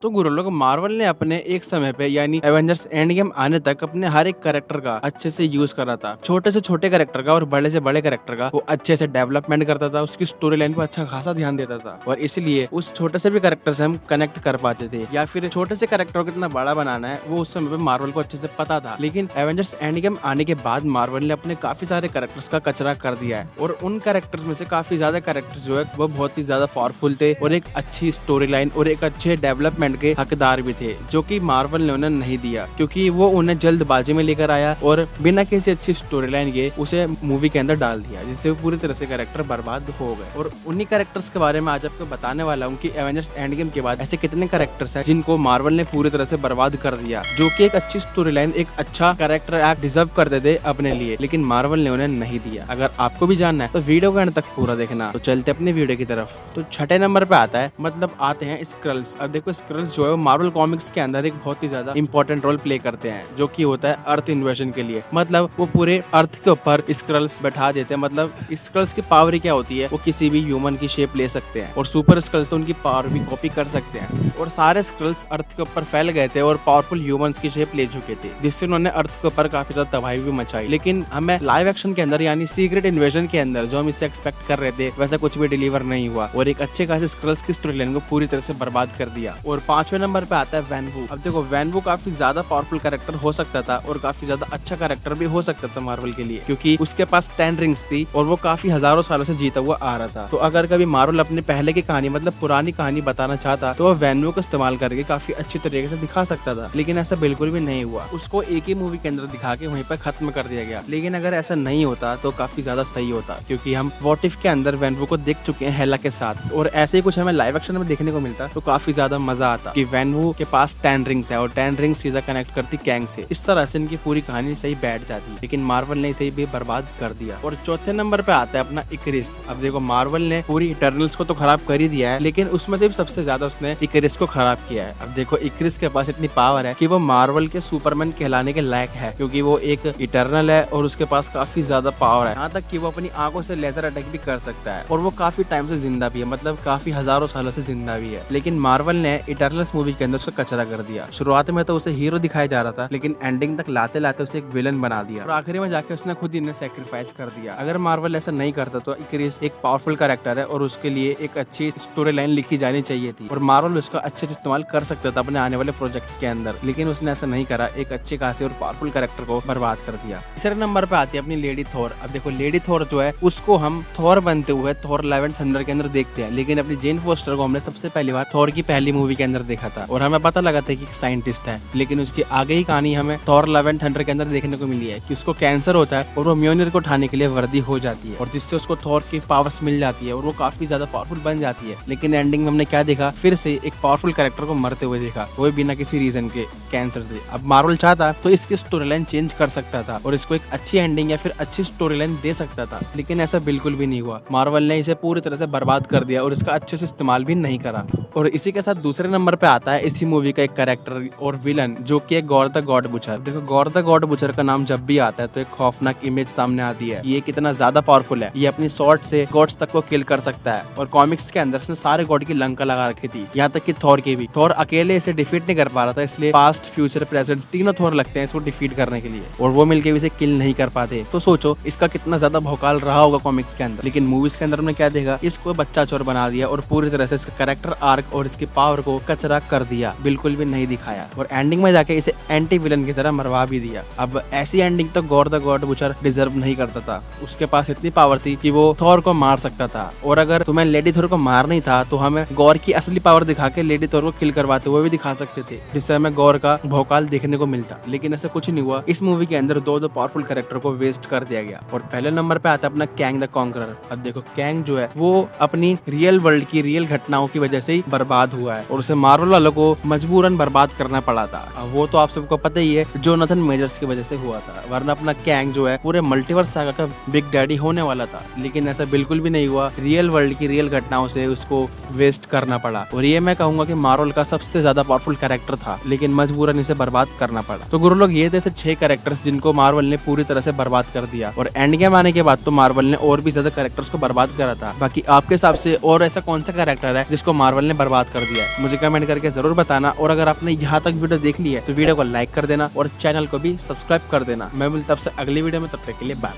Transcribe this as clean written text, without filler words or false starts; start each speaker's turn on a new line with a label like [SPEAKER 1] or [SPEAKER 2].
[SPEAKER 1] तो गुरु लोग मार्वल ने अपने एक समय पे यानी एवेंजर्स एंड गेम आने तक अपने हर एक कैरेक्टर का अच्छे से यूज करा था। छोटे से छोटे कैरेक्टर का और बड़े से बड़े कैरेक्टर का वो अच्छे से डेवलपमेंट करता था, उसकी स्टोरी लाइन पर अच्छा खासा ध्यान देता था और इसलिए उस छोटे से भी कैरेक्टर से हम कनेक्ट कर पाते थे या फिर छोटे से कैरेक्टर को कितना बड़ा बनाना है वो उस समय पे मार्वल को अच्छे से पता था। लेकिन एवेंजर्स एंड गेम आने के बाद मार्वल ने अपने काफी सारे कैरेक्टर्स का कचरा कर दिया है और उन कैरेक्टर्स में से काफी ज्यादा कैरेक्टर्स जो है वो बहुत ही ज्यादा पावरफुल थे और एक अच्छी स्टोरी लाइन और एक अच्छे डेवलपमेंट के हकदार भी थे, जो कि मार्वल ने उन्हें नहीं दिया क्योंकि वो उन्हें जल्दबाजी में लेकर आया और बिना किसी अच्छी स्टोरी लाइन के उसे मूवी के अंदर डाल दिया, जिससे पूरी तरह से कैरेक्टर बर्बाद हो गए। और उन्हीं कैरेक्टर्स के बारे में आज आपको बताने वाला हूँ कि एवेंजर्स एंड गेम के बाद ऐसे कितने कैरेक्टर्स हैं जिनको मार्वल ने पूरी तरह से बर्बाद कर दिया, जो कि एक अच्छी स्टोरी लाइन, एक अच्छा कैरेक्टर एक्ट डिजर्व करते थे अपने लिए, लेकिन मार्वल ने उन्हें नहीं दिया। अगर आपको भी जानना है तो वीडियो के अंत तक पूरा देखना। तो चलते अपने वीडियो की तरफ। तो छठे नंबर पे आता है, मतलब आते हैं स्क्रल्स। अब देखो स्क्रल्स जो है मार्वल कॉमिक्स के अंदर एक बहुत ही ज्यादा इंपॉर्टेंट रोल प्ले करते हैं, जो कि होता है अर्थ इन्वेजन के लिए। मतलब वो पूरे अर्थ के ऊपर स्क्रल्स बैठा देते हैं। मतलब स्क्रल्स की पावर क्या होती है, वो किसी भी ह्यूमन की शेप ले सकते हैं और सुपर स्क्रल्स तो उनकी पावर भी कॉपी कर सकते हैं। और सारे स्क्रल्स अर्थ के ऊपर फैल गए थे और पावरफुल ह्यूमंस की शेप ले चुके थे, जिससे उन्होंने अर्थ के ऊपर काफी ज्यादा तबाही भी मचाई। लेकिन हमें लाइव एक्शन के अंदर यानी सीक्रेट इन्वेजन के अंदर जो हम इससे एक्सपेक्ट कर रहे थे वैसा कुछ भी डिलीवर नहीं हुआ और एक अच्छे खासे स्क्रल्स की स्टोरी लाइन को पूरी तरह से बर्बाद कर दिया। और पांचवें नंबर पे आता है वैनवू। अब देखो वैनवू काफी ज्यादा पावरफुल कैरेक्टर हो सकता था और काफी ज्यादा अच्छा कैरेक्टर भी हो सकता था मार्वल के लिए, क्योंकि उसके पास 10 रिंग्स थी और वो काफी हजारों सालों से जीता हुआ आ रहा था। तो अगर कभी मार्वल अपने पहले की कहानी मतलब पुरानी कहानी बताना चाहता तो वो वैनवू को इस्तेमाल करके काफी अच्छी तरीके से दिखा सकता था, लेकिन ऐसा बिल्कुल भी नहीं हुआ। उसको एक ही मूवी के अंदर दिखा के वहीं पर खत्म कर दिया गया। लेकिन अगर ऐसा नहीं होता तो काफी ज्यादा सही होता, क्योंकि हम व्हाट इफ के अंदर वैनवू को देख चुके हैं हेला के साथ, और ऐसे ही कुछ हमें लाइव एक्शन में देखने को मिलता तो काफी ज्यादा मजा आता कि वैनवू के पास 10 रिंग्स है और 10 रिंग्स सीधा कनेक्ट करती कैंग से। इस तरह से इनकी पूरी कहानी सही बैठ जाती, लेकिन मार्वल ने इसे भी बर्बाद कर दिया। और चौथे नंबर पे आता है अपना इकरिस। अब देखो मार्वल ने पूरी इटर्नल्स को तो खराब कर ही दिया है, लेकिन उसमें से भी सबसे ज्यादा उसने इकरिस को खराब किया है। अब देखो इकरिस के पास इतनी पावर है कि वो मार्वल के सुपरमैन कहलाने के लायक है, क्योंकि वो एक इटर्नल है और उसके पास काफी ज्यादा पावर है, यहाँ तक कि वो अपनी आंखों से लेजर अटैक भी कर सकता है और वो काफी टाइम से जिंदा भी है, मतलब काफी हजारों सालों से जिंदा भी है। लेकिन मार्वल ने इटर्नल्स मूवी के अंदर उसका कचरा कर दिया। शुरुआत में तो उसे हीरो दिखाया जा रहा था, लेकिन एंडिंग तक लाते लाते उसे एक विलन बना दिया और आखिरी में जाके उसने खुद ही सैक्रिफाइस कर दिया। अगर मार्वल ऐसा नहीं करता तो इकरिस एक पावरफुल कैरेक्टर है और उसके लिए एक अच्छी स्टोरी लाइन लिखी जानी चाहिए थी और मार्वल उसका अच्छे से इस्तेमाल कर सकता था अपने आने वाले प्रोजेक्ट्स के अंदर, लेकिन उसने ऐसा नहीं करा। एक अच्छे खासे और पावरफुल कैरेक्टर को बर्बाद कर दिया। तीसरे नंबर पे आती है अपनी लेडी थॉर। अब देखो लेडी थॉर जो है उसको हम थॉर बनते हुए थॉर लव एंड थंडर के अंदर देखते हैं, लेकिन अपनी जेन फोस्टर को हमने सबसे पहली बार थॉर की पहली मूवी के अंदर देखा था और हमें पता लगा था कि साइंटिस्ट है, लेकिन उसकी आगे ही कहानी हमें थॉर लव एंड थंडर के अंदर देखने को मिली है कि उसको कैंसर होता है और वो म्योनिर को उठाने के लिए वर्दी हो जाती है और जिससे उसको थॉर की पावर्स मिल जाती है और वो काफी ज्यादा पावरफुल बन जाती है। लेकिन एंडिंग में हमने क्या देखा, फिर से एक पावरफुल कैरेक्टर को मरते हुए देखा, वो बिना किसी रीजन के कैंसर से। अब मार्वल चाहता तो इसकी स्टोरी लाइन चेंज कर सकता था और इसको एक अच्छी एंडिंग या फिर अच्छी स्टोरी लाइन दे सकता था, लेकिन ऐसा बिल्कुल भी नहीं हुआ। मार्वल ने इसे पूरी तरह से बर्बाद कर दिया और इसका अच्छे से इस्तेमाल भी नहीं करा। और इसी के साथ दूसरे नंबर पे आता है इसी मूवी का एक कैरेक्टर और विलन, जो कि है गॉर द गॉड बुचर। देखो गॉर द गॉड बुचर का नाम जब भी आता है तो एक खौफनाक इमेज सामने आती है। ये कितना ज्यादा पावरफुल है, ये अपनी स्वॉर्ड से गॉड्स तक को किल कर सकता है और कॉमिक्स के अंदर इसने सारे गॉड की लंका लगा रखी थी, यहाँ तक कि थॉर की भी। थॉर अकेले इसे डिफीट नहीं कर पा रहा था, इसलिए पास्ट फ्यूचर प्रेजेंट तीनों थॉर लगते हैं इसको डिफीट करने के लिए और वो मिलके भी इसे किल नहीं कर पाते। तो सोचो इसका कितना ज्यादा भौकाल रहा होगा कॉमिक्स के अंदर। लेकिन मूवीज के अंदर हमने क्या देखा, इसको बच्चा चोर बना दिया और पूरी तरह से इसका कैरेक्टर आर्क और इसकी पावर को कचरा कर दिया, बिल्कुल भी नहीं दिखाया और एंडिंग में जाके इसे एंटी विलन की तरह मरवा भी दिया। अब ऐसी एंडिंग तो gore the God butcher deserve नहीं करता था। उसके पास इतनी पावर थी कि वो थॉर को मार सकता था, और अगर तुम्हें लेडी थॉर को मारना ही था तो हमें गॉर की असली पावर दिखा के लेडी थॉर को किल करवाते हुए भी दिखा सकते थे, जिससे हमें गॉर का भौकाल देखने को मिलता। लेकिन ऐसा कुछ नहीं हुआ। इस मूवी के अंदर दो पावरफुल कैरेक्टर को वेस्ट कर दिया गया। और पहले नंबर पे आता है अपना कैंग द कॉन्करर। अब देखो कैंग जो है वो अपनी रियल वर्ल्ड की रियल घटनाओं की वजह से ही बर्बाद हुआ है और उसे मार्वल वालों को मजबूरन बर्बाद करना पड़ा था। अब वो तो आप सबको पता ही है, जोनाथन मेजर्स की वजह से हुआ था, वरना अपना कैंग जो है पूरे मल्टीवर्स सागा का बिग डैडी होने वाला था। लेकिन ऐसा बिल्कुल भी नहीं हुआ, रियल वर्ल्ड की रियल घटनाओं से उसको वेस्ट करना पड़ा और ये मैं कहूंगा कि मार्वल का सबसे ज्यादा पावरफुल कैरेक्टर था, लेकिन मजबूरन इसे बर्बाद करना पड़ा। तो गुरु लोग ये थे 6 कैरेक्टर्स जिनको मार्वल ने पूरी तरह से बर्बाद कर दिया और एंड गेम आने के बाद तो मार्वल ने और भी ज्यादा कैरेक्टर्स को बर्बाद करा था। बाकी आपके हिसाब से और ऐसा कौन सा कैरेक्टर है जिसको मार्वल ने बर्बाद कर दिया है, मुझे कमेंट करके जरूर बताना। और अगर आपने यहाँ तक वीडियो देख ली है तो वीडियो को लाइक कर देना और चैनल को भी सब्सक्राइब कर देना। मैं मिलता हूं आपसे अगली वीडियो में, तब तक के लिए बाय।